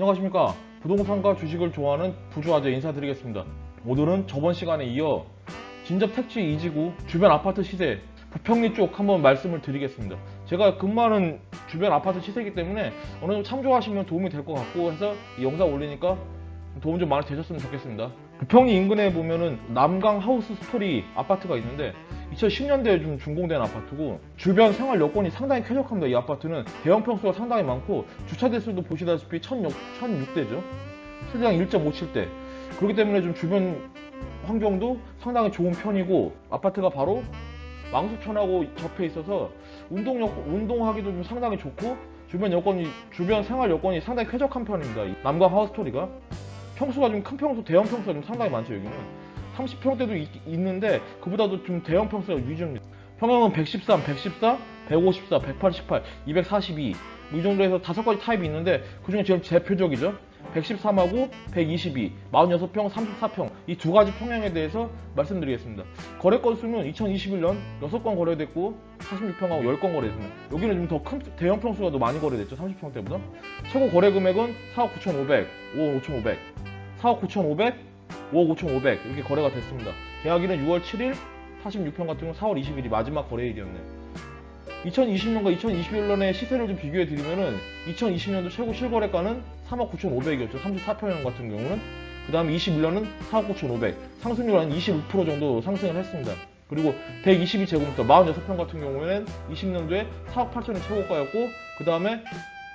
안녕하십니까. 부동산과 주식을 좋아하는 부주아재 인사드리겠습니다. 오늘은 저번 시간에 이어 진접 택지 이지구 주변 아파트 시세 부평리 쪽 한번 말씀을 드리겠습니다. 제가 근무하는 주변 아파트 시세이기 때문에 어느 정도 참조하시면 도움이 될 것 같고 해서 이 영상 올리니까 도움 좀 많이 되셨으면 좋겠습니다. 부평리 인근에 보면은 남강 하우스 스토리 아파트가 있는데 2010년대에 좀 준공된 아파트고 주변 생활 여건이 상당히 쾌적합니다. 이 아파트는 대형 평수가 상당히 많고 주차 대수도 보시다시피 1006대죠. 실장 1.57대. 그렇기 때문에 좀 주변 환경도 상당히 좋은 편이고 아파트가 바로 왕수천하고 접해 있어서 운동하기도 좀 상당히 좋고 주변 생활 여건이 상당히 쾌적한 편입니다. 이 남강 하우스토리가 평수가 좀 큰 평수, 대형 평수가 좀 상당히 많죠. 여기는 30평대도 있는데 그보다도 좀 대형 평수가 위주입니다. 평형은 113, 114, 154, 188, 242 이 정도에서 5가지 타입이 있는데 그중에 제일 대표적이죠. 113하고 122, 46평, 34평 이 두 가지 평형에 대해서 말씀드리겠습니다. 거래 건수는 2021년 6건 거래됐고 46평하고 10건 거래됐습니다. 여기는 좀 더 큰 대형 평수가 더 많이 거래됐죠. 30평대보다. 최고 거래 금액은 4억 9,500, 5억 5,500, 4억 9,500, 5억 5,500 이렇게 거래가 됐습니다. 계약일은 6월 7일, 46평 같은 경우는 4월 20일이 마지막 거래일이었네요. 2020년과 2021년의 시세를 좀 비교해 드리면은 2020년도 최고 실거래가는 3억 9,500이었죠. 34평형 같은 경우는. 그 다음에 21년은 4억 9,500. 상승률 한 25% 정도 상승을 했습니다. 그리고 122제곱미터 46평 같은 경우에는 20년도에 4억 8천이 최고가였고 그 다음에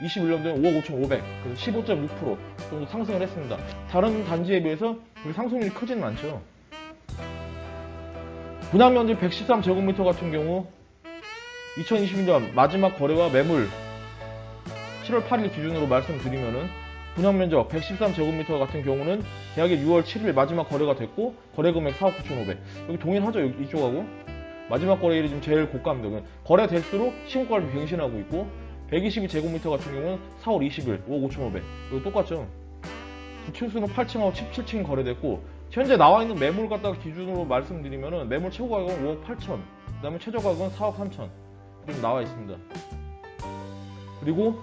21년도에 5억 5,500. 그래서 15.6% 정도 상승을 했습니다. 다른 단지에 비해서 상승률이 크지는 않죠. 분양면적 113제곱미터 같은 경우 2020년 마지막 거래와 매물 7월 8일 기준으로 말씀드리면은 분양면적 113제곱미터 같은 경우는 계약일 6월 7일 마지막 거래가 됐고 거래 금액 4억 9,500. 여기 동일하죠, 이쪽하고. 마지막 거래일이 지금 제일 고가입니다. 거래될수록 시공가를 갱신하고 있고 122제곱미터 같은 경우는 4월 20일 5억 5,500. 여기 똑같죠. 층수는 8층하고 17층이 거래됐고 현재 나와 있는 매물 갖다가 기준으로 말씀드리면은 매물 최고 가격은 5억 8천, 그 다음에 최저 가격은 4억 3천 좀 나와 있습니다. 그리고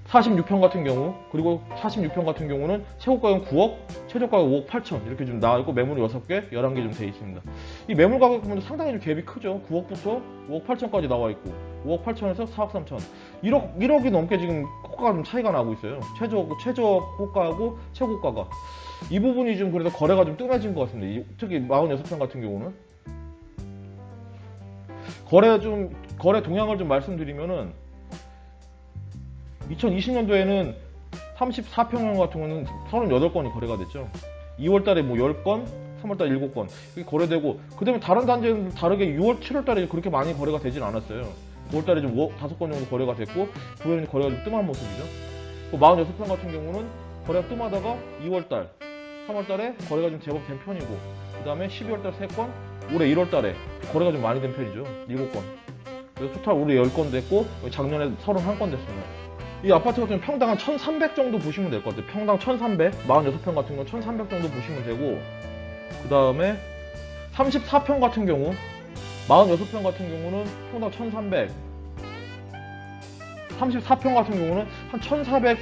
46평 같은 경우, 그리고 46평 같은 경우는 최고 가격은 9억, 최저 가격 5억 8천 이렇게 좀 나와 있고 매물이 6개, 11개 좀 돼 있습니다. 이 매물 가격 보면 상당히 좀 갭이 크죠. 9억부터 5억 8천까지 나와 있고 5억 8천에서 4억 3천 1억이 넘게 지금 호가가 좀 차이가 나고 있어요. 최저 호가하고 최고가가 이 부분이 좀 그래서 거래가 좀 뜸해진 것 같습니다. 특히 46평 같은 경우는 거래 동향을 좀 말씀드리면은 2020년도에는 34평형 같은 경우는 38건이 거래가 됐죠. 2월달에 뭐 10건, 3월달에 7건 이렇게 거래되고 그 다음에 다른 단지는 다르게 6월, 7월달에 그렇게 많이 거래가 되진 않았어요. 9월달에 좀 5건 정도 거래가 됐고 9월에는 거래가 좀 뜸한 모습이죠. 46평 같은 경우는 거래가 뜸하다가 2월달, 3월달에 거래가 좀 제법 된 편이고 그 다음에 12월달 3건, 올해 1월달에 거래가 좀 많이 된 편이죠. 7건. 그래서 토탈 올해 10건 됐고 작년에 31건 됐습니다. 이 아파트 같은 경우 평당 한 1,300 정도 보시면 될 것 같아요. 평당 1,300, 46평 같은 경우 1,300 정도 보시면 되고 그 다음에 34평 같은 경우 46평 같은 경우는 평당 1,300, 34평 같은 경우는 한 1,400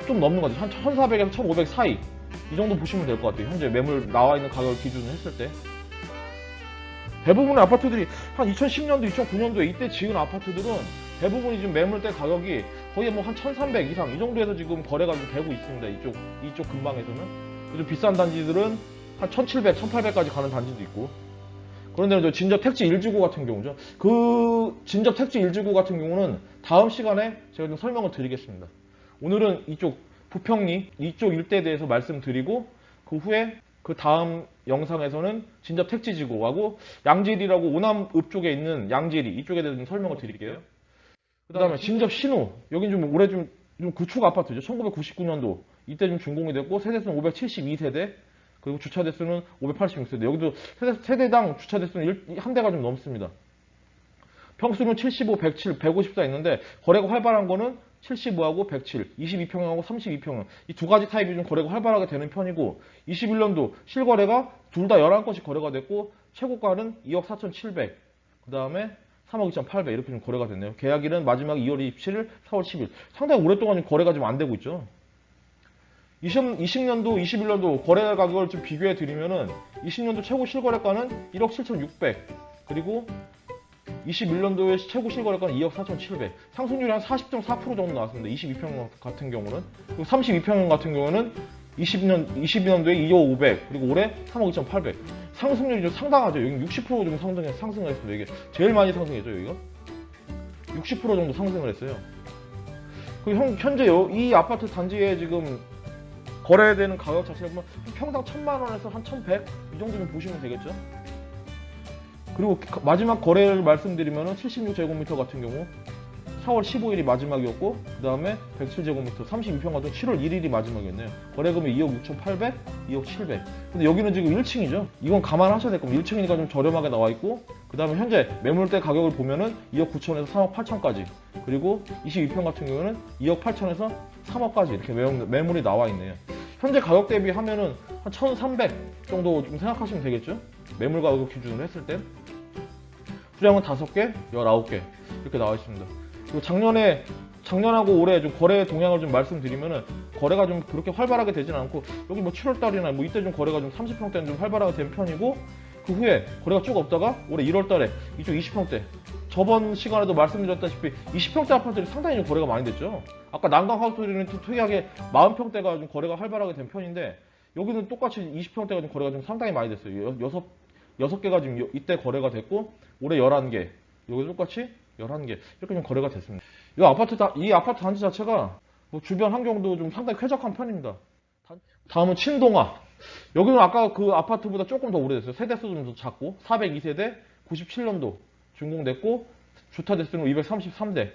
좀 넘는 것 같아요. 한 1,400에서 1,500 사이 이 정도 보시면 될 것 같아요. 현재 매물 나와 있는 가격을 기준으로 했을 때 대부분의 아파트들이 한 2010년도, 2009년도에 이때 지은 아파트들은 대부분이 지금 매물대 가격이 거의 뭐 한 1,300 이상 이 정도에서 지금 거래가 좀 되고 있습니다. 이쪽 근방에서는. 좀 비싼 단지들은 한 1,700, 1,800까지 가는 단지도 있고. 그런데 진접 택지 1지구 같은 경우죠. 그 진접 택지 1지구 같은 경우는 다음 시간에 제가 좀 설명을 드리겠습니다. 오늘은 이쪽 부평리 이쪽 일대에 대해서 말씀드리고 그 후에 그 다음 영상에서는 진접 택지지구하고 양지리라고 오남읍 쪽에 있는 양지리 이쪽에 대해서 좀 설명을 드릴게요. 그 다음에 진접 신호 여긴 좀 올해 좀 구축 아파트죠. 1999년도 이때 좀 준공이 됐고 세대수는 572세대 그리고 주차 대수는 586세대 여기도 세대당 주차 대수는 한 대가 좀 넘습니다. 평수는 75, 107, 154 있는데 거래가 활발한 거는 75하고 107, 22평형하고 32평형 이 두 가지 타입이 좀 거래가 활발하게 되는 편이고 21년도 실거래가 둘 다 11건씩 거래가 됐고 최고가는 2억 4,700 그 다음에 3억 2,800 이렇게 좀 거래가 됐네요. 계약일은 마지막 2월 27일, 4월 10일. 상당히 오랫동안 좀 거래가 좀 안 되고 있죠. 20년도, 21년도 거래 가격을 좀 비교해 드리면은 20년도 최고 실거래가는 1억 7,600 그리고 21년도의 최고 실거래가는 2억 4,700 상승률이 한 40.4% 정도 나왔습니다. 22평형 같은 경우는. 그리고 32평형 같은 경우는 22년도에 2억 500 그리고 올해 3억 2,800 상승률이 좀 상당하죠. 여기 60% 정도 상승을 했습니다. 이게 제일 많이 상승했죠. 여기가 60% 정도 상승을 했어요. 그리고 현재 이 아파트 단지에 지금 거래되는 가격 자체를 보면 평당 1,000만 원에서 한 1,100 이 정도 좀 보시면 되겠죠. 그리고 마지막 거래를 말씀드리면 76제곱미터 같은 경우 4월 15일이 마지막이었고 그 다음에 107제곱미터 32평 같은 7월 1일이 마지막이었네요. 거래금이 2억 6,800, 2억 700. 근데 여기는 지금 1층이죠. 이건 감안하셔야 될 겁니다. 1층이니까 좀 저렴하게 나와 있고 그 다음에 현재 매물대 가격을 보면은 2억 9천에서 3억 8천까지 그리고 22평 같은 경우는 2억 8천에서 3억까지 이렇게 매물이 나와 있네요. 현재 가격 대비 하면은 한 1,300 정도 좀 생각하시면 되겠죠. 매물 가격 기준으로 했을 때 수량은 5개, 19개 이렇게 나와 있습니다. 그리고 작년하고 올해 좀 거래 동향을 좀 말씀드리면은 거래가 좀 그렇게 활발하게 되진 않고 여기 뭐 7월달이나 뭐 이때 좀 거래가 좀 30평대는 좀 활발하게 된 편이고 그 후에 거래가 쭉 없다가 올해 1월달에 이쪽 20평대 저번 시간에도 말씀드렸다시피 20평대 아파트들이 상당히 좀 거래가 많이 됐죠. 아까 난강 하우스들은 특이하게 40평대가 좀 거래가 활발하게 된 편인데 여기는 똑같이 20평대가 좀 거래가 좀 상당히 많이 됐어요. 6개가 지금 이때 거래가 됐고 올해 11개 여기 똑같이 11개 이렇게 좀 거래가 됐습니다. 이 아파트 단지 자체가 뭐 주변 환경도 좀 상당히 쾌적한 편입니다. 다음은 친동아. 여기는 아까 그 아파트보다 조금 더 오래됐어요. 세대수도 좀 더 작고 402세대 97년도 준공됐고 주타 대수는 233대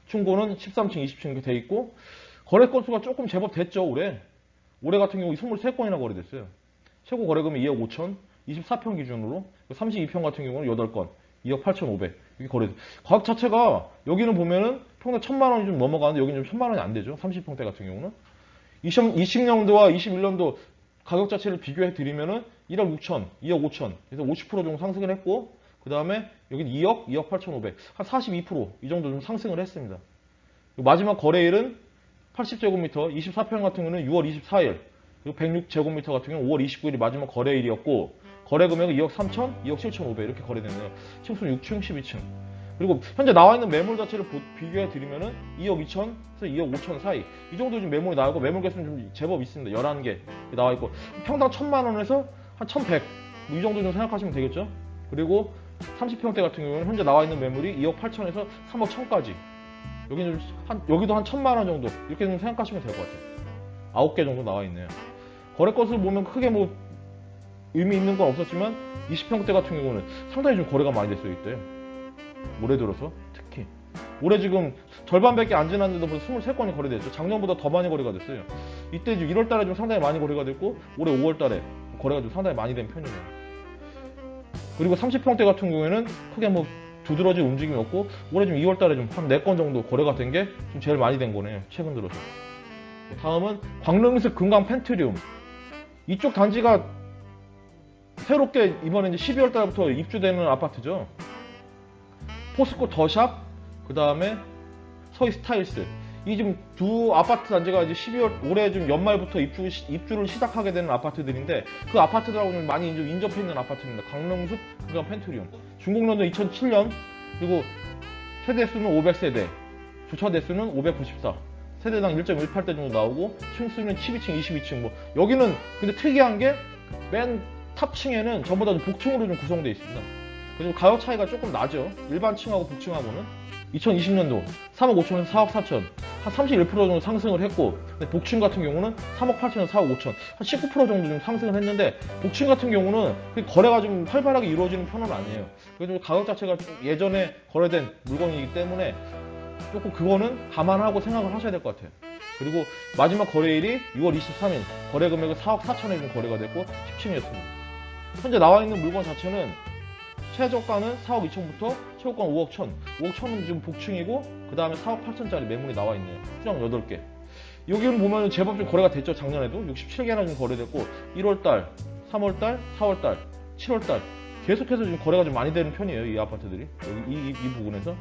충고는 13층 20층 이렇게 돼 있고 거래 건수가 조금 제법 됐죠. 올해 같은 경우 23건이나 거래됐어요. 최고 거래금이 2억 5천 24평 기준으로 32평 같은 경우는 8건 2억 8,500 이게 거래돼. 가격 자체가 여기는 보면은 평당 1,000만 원이 좀 넘어가는데 여기는 좀 1,000만 원이 안 되죠. 30평대 같은 경우는 20년도와 21년도 가격 자체를 비교해 드리면은 1억 6천 2억 5천 그래서 50% 정도 상승을 했고 그 다음에 여기는 2억 8,500 한 42% 정도 좀 상승을 했습니다. 마지막 거래일은 80제곱미터 24평 같은 경우는 6월 24일 그리고 106제곱미터 같은 경우는 5월 29일이 마지막 거래일이었고 거래 금액은 2억 3천, 2억 7,500 이렇게 거래됐네요. 층수는 6층, 12층. 그리고 현재 나와 있는 매물 자체를 비교해 드리면은 2억 2천에서 2억 5천 사이 이 정도 좀 매물이 나오고 매물 개수는 좀 제법 있습니다. 11개 나와 있고 평당 1,000만 원에서 한 1,100 이 정도 좀 생각하시면 되겠죠. 그리고 30평대 같은 경우는 현재 나와 있는 매물이 2억 8천에서 3억 1,000까지 여기도 한 1,000만 원 정도 이렇게 좀 생각하시면 될 것 같아요. 9개 정도 나와 있네요. 거래 건수를 보면 크게 뭐 의미 있는 건 없었지만 20평대 같은 경우는 상당히 좀 거래가 많이 됐어요. 이때 올해 들어서 특히 올해 지금 절반밖에 안 지났는데도 벌써 23건이 거래됐죠. 작년보다 더 많이 거래가 됐어요. 이때 지금 1월달에 좀 상당히 많이 거래가 됐고 올해 5월달에 거래가 좀 상당히 많이 된 편이네요. 그리고 30평대 같은 경우에는 크게 뭐 두드러질 움직임이 없고 올해 좀 2월달에 좀 한 4건 정도 거래가 된 게 좀 제일 많이 된 거네요. 최근 들어서. 다음은 광릉리스 금강 펜트리움. 이쪽 단지가 새롭게 이번에 이제 12월 달부터 입주되는 아파트죠. 포스코 더샵, 그 다음에 서희 스타일스. 이 지금 두 아파트 단지가 이제 12월 올해 좀 연말부터 입주를 시작하게 되는 아파트들인데 그 아파트들하고 좀 많이 좀 인접해 있는 아파트입니다. 강릉숲 금강 펜트리움. 준공연도 2007년 그리고 세대수는 500세대, 주차 대수는 594. 세대당 1.18대 정도 나오고 층수는 12층, 22층 뭐 여기는 근데 특이한 게 맨 탑층에는 전부 다 복층으로 좀 구성되어 있습니다. 그리고 가격 차이가 조금 나죠. 일반 층하고 복층하고는 2020년도 3억 5천에서 4억 4천 한 31% 정도 상승을 했고 근데 복층 같은 경우는 3억 8천에서 4억 5천 한 19% 정도 좀 상승을 했는데 복층 같은 경우는 거래가 좀 활발하게 이루어지는 편은 아니에요. 그래서 가격 자체가 예전에 거래된 물건이기 때문에 조금 그거는 감안하고 생각을 하셔야 될 것 같아요. 그리고 마지막 거래일이 6월 23일 거래 금액은 4억 4천에 좀 거래가 됐고 10층이었습니다. 현재 나와 있는 물건 자체는 최저가는 4억 2천부터 최고가는 5억 1천 5억 1천은 지금 복층이고 그 다음에 4억 8천짜리 매물이 나와 있네요. 수량 8개 여기는 보면 제법 좀 거래가 됐죠. 작년에도 67개나 좀 거래됐고 1월달, 3월달, 4월달, 7월달 계속해서 지금 거래가 좀 많이 되는 편이에요. 이 아파트들이 이 부분에서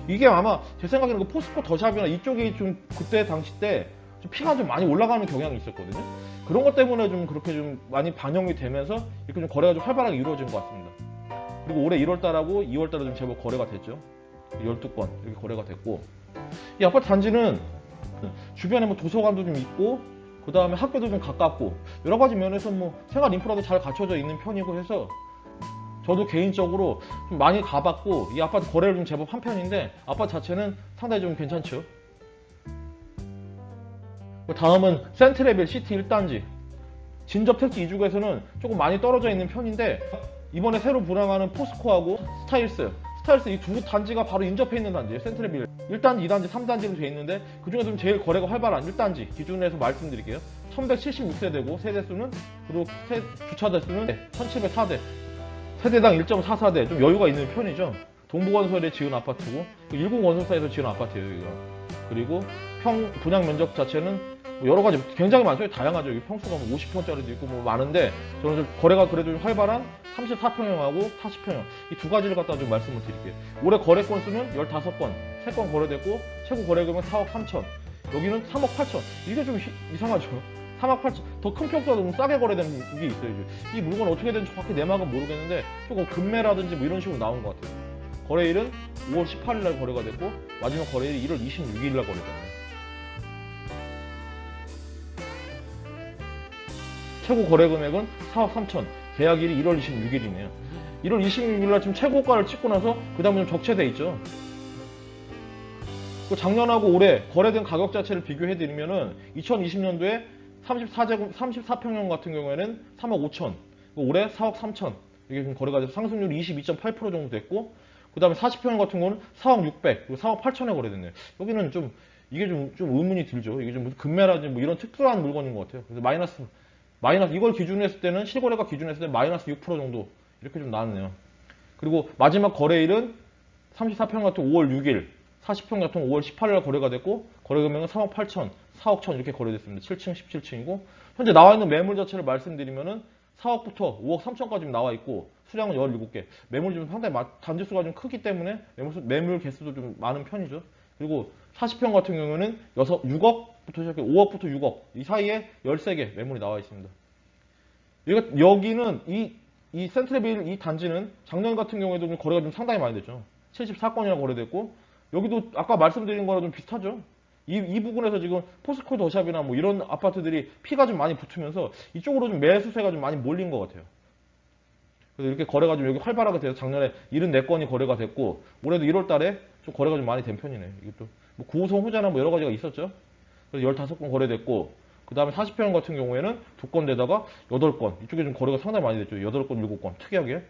이게 아마 제 생각에는 그 포스코 더샵이나 이쪽이 좀 그때 당시 때 좀 피가 좀 많이 올라가는 경향이 있었거든요. 그런 것 때문에 좀 그렇게 좀 많이 반영이 되면서 이렇게 좀 거래가 좀 활발하게 이루어진 것 같습니다. 그리고 올해 1월달하고 2월달에 좀 제법 거래가 됐죠. 12건 이렇게 거래가 됐고, 이 아파트 단지는 주변에 뭐 도서관도 좀 있고, 그 다음에 학교도 좀 가깝고, 여러 가지 면에서 뭐 생활 인프라도 잘 갖춰져 있는 편이고 해서 저도 개인적으로 좀 많이 가봤고, 이 아파트 거래를 좀 제법 한 편인데 아파트 자체는 상당히 좀 괜찮죠. 다음은 센트레빌 시티 1단지. 진접 택지 이쪽에서는 조금 많이 떨어져 있는 편인데 이번에 새로 분양하는 포스코하고 스타일스 이 두 단지가 바로 인접해 있는 단지예요. 센트레빌 1단지, 2단지, 3단지로 되어 있는데 그중에서 좀 제일 거래가 활발한 1단지 기준에서 말씀드릴게요. 1176세대고 세대수는, 그리고 주차 대수는 1704대, 세대당 1.44대, 좀 여유가 있는 편이죠. 동부건설에 지은 아파트고 10건설사에서 지은 아파트예요. 여기가. 그리고 분양 면적 자체는 여러 가지 굉장히 많죠. 다양하죠. 여기 평수가 50평짜리도 있고 뭐 많은데 저는 좀 거래가 그래도 좀 활발한 34평형하고 40평형 이 두 가지를 갖다 좀 말씀을 드릴게요. 올해 거래 건수는 15건, 3건 거래됐고 최고 거래금은 4억 3천. 여기는 3억 8천. 이게 좀 이상하죠. 3억 8천. 더 큰 평수가 좀 싸게 거래된 게 있어요. 이 물건 어떻게 되는지 정확히 내막은 모르겠는데 조금 금매라든지 뭐 이런 식으로 나온 것 같아요. 거래일은 5월 18일 날 거래가 됐고 마지막 거래일이 1월 26일 날 거래됐네요. 최고 거래 금액은 4억 3천, 계약일이 1월 26일이네요. 1월 26일 날 지금 최고가를 찍고 나서 그 다음에 좀 적체돼 있죠. 작년하고 올해 거래된 가격 자체를 비교해드리면은 2020년도에 34평형 같은 경우에는 3억 5천, 올해 4억 3천 이게 좀 거래가 돼서 상승률이 22.8% 정도 됐고, 그 다음에 40평형 같은 경우는 4억 600, 그리고 4억 8천에 거래됐네요. 여기는 좀 이게 좀 의문이 들죠. 이게 좀 금매라든지 뭐 이런 특수한 물건인 것 같아요. 그래서 마이너스 이걸 기준으로 했을 때는 실거래가 기준으로 했을 때 마이너스 6% 정도 이렇게 좀 나왔네요. 그리고 마지막 거래일은 34평 같은 5월 6일, 40평 같은 5월 18일 거래가 됐고 거래 금액은 3억 8천, 4억 천 이렇게 거래됐습니다. 7층, 17층이고 현재 나와 있는 매물 자체를 말씀드리면은 4억부터 5억 3천까지 나와 있고 수량은 17개. 매물이 좀 상당히 단지수가 좀 크기 때문에 매물 개수도 좀 많은 편이죠. 그리고 40평 같은 경우는 6억부터 시작해 5억부터 6억 이 사이에 13개 매물이 나와 있습니다. 여기는 이 센트레빌 이 단지는 작년 같은 경우에도 좀 거래가 좀 상당히 많이 됐죠. 74건이나 거래됐고 여기도 아까 말씀드린 거랑 좀 비슷하죠. 이 부분에서 지금 포스코 더샵이나 뭐 이런 아파트들이 피가 좀 많이 붙으면서 이쪽으로 좀 매수세가 좀 많이 몰린 것 같아요. 그래서 이렇게 거래가 좀 여기 활발하게 돼서 작년에 74건이 거래가 됐고 올해도 1월 달에 좀 거래가 좀 많이 된 편이네. 이것도 뭐 9호선 후자나 뭐 여러 가지가 있었죠. 그래서 15건 거래됐고 그 다음에 40평 같은 경우에는 2건대다가 8건 이쪽에 좀 거래가 상당히 많이 됐죠. 8건, 7건 특이하게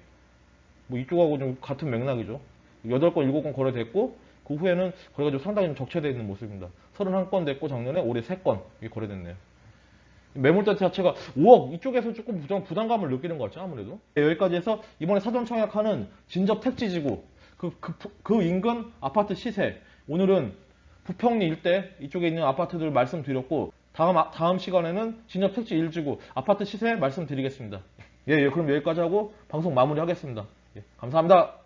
뭐 이쪽하고 좀 같은 맥락이죠. 8건, 7건 거래됐고 그 후에는 거래가 좀 상당히 좀 적체되어 있는 모습입니다. 31건 됐고 작년에 올해 3건 이게 거래됐네요. 매물대 자체가 5억 이쪽에서 조금 부담감을 느끼는 것 같죠. 아무래도 여기까지 해서 이번에 사전 청약하는 진접 택지지구 그 인근 아파트 시세, 오늘은 부평리 일대 이쪽에 있는 아파트들 말씀드렸고 다음 시간에는 진접 택지 1지구 아파트 시세 말씀드리겠습니다. 그럼 여기까지 하고 방송 마무리하겠습니다. 감사합니다.